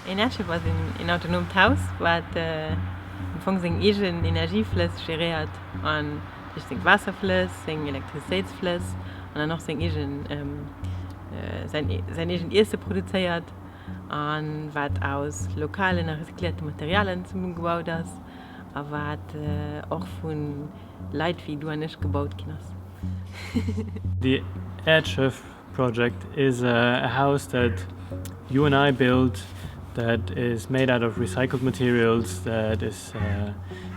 In Äerdschëff was in autonom Taos, wat vung seg egen Energieflëss geriert an seg Wasserflëss, seg Elektrizitätsflëss an noch seg egen sein egen Ise produzéiert an wat aus lokalen recyclierte Materialien zum gebaut ass, a wat och vun Leiit wie du nicht gebaut kinnners. The Äerdschëff project is a house that you and I built that is made out of recycled materials, that is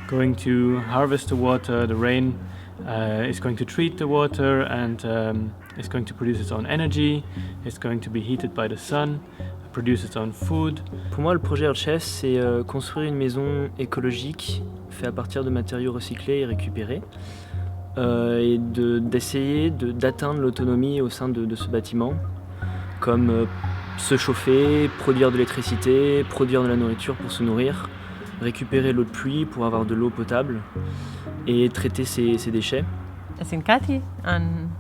going to harvest the water, the rain is going to treat the water and is going to produce its own energy, it's going to be heated by the sun, produce its own food. Pour moi, le projet Earthship, c'est construire une maison écologique faite à partir de matériaux recyclés et récupérés et d'essayer d'atteindre l'autonomie au sein de ce bâtiment, comme se chauffer, produire de l'électricité, produire de la nourriture pour se nourrir, récupérer l'eau de pluie pour avoir de l'eau potable et traiter ses déchets. Ich bin Kathi und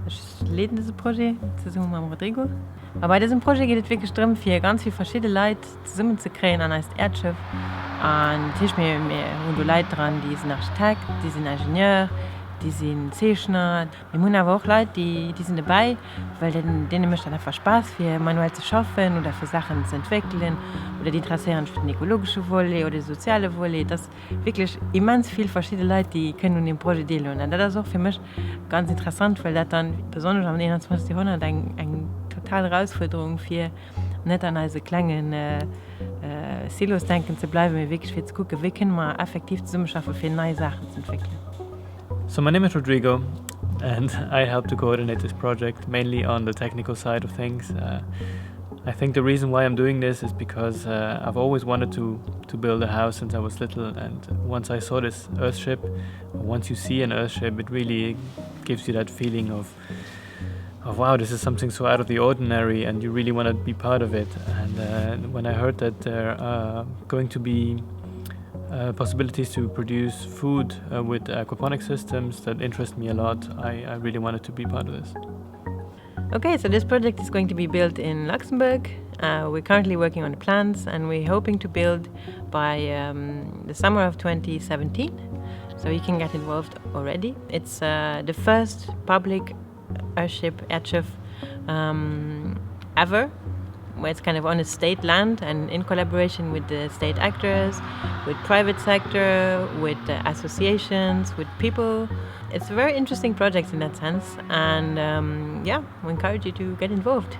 ich leite dieses Projekt zusammen mit Rodrigo. Aber bei diesem Projekt geht es wirklich darum, für ganz viele verschiedene Leute zusammenzukriegen an Äerdschëff. Und ich mir haben Leute dran, die sind Architekt, die sind Ingenieur, die sind Zeichner. Wir haben aber auch Leute, die sind dabei, weil denen macht das einfach Spaß, für manuell zu schaffen oder für Sachen zu entwickeln oder die interessieren für die ökologische Wolle oder die soziale Wolle. Das ist wirklich immens viele verschiedene Leute, die können an dem Projekt teilnehmen. Und das ist auch für mich ganz interessant, weil das dann besonders am 21. Jahrhundert eine totale Herausforderung für nicht an diese kleinen Silos denken zu bleiben, aber wirklich für zu gucken, wie können wir effektiv zusammenarbeiten, für neue Sachen zu entwickeln. So my name is Rodrigo and I help to coordinate this project mainly on the technical side of things. I think the reason why I'm doing this is because I've always wanted to build a house since I was little, and once I saw this Earthship, once you see an Earthship, it really gives you that feeling of wow, this is something so out of the ordinary and you really want to be part of it. And when I heard that there are going to be possibilities to produce food with aquaponic systems that interest me a lot, I really wanted to be part of this. Okay, so this project is going to be built in Luxembourg. We're currently working on the plans and we're hoping to build by the summer of 2017. So you can get involved already. It's the first public Äerdschëff ever, where it's kind of on a state land and in collaboration with the state actors, with private sector, with associations, with people. It's a very interesting project in that sense, and we encourage you to get involved.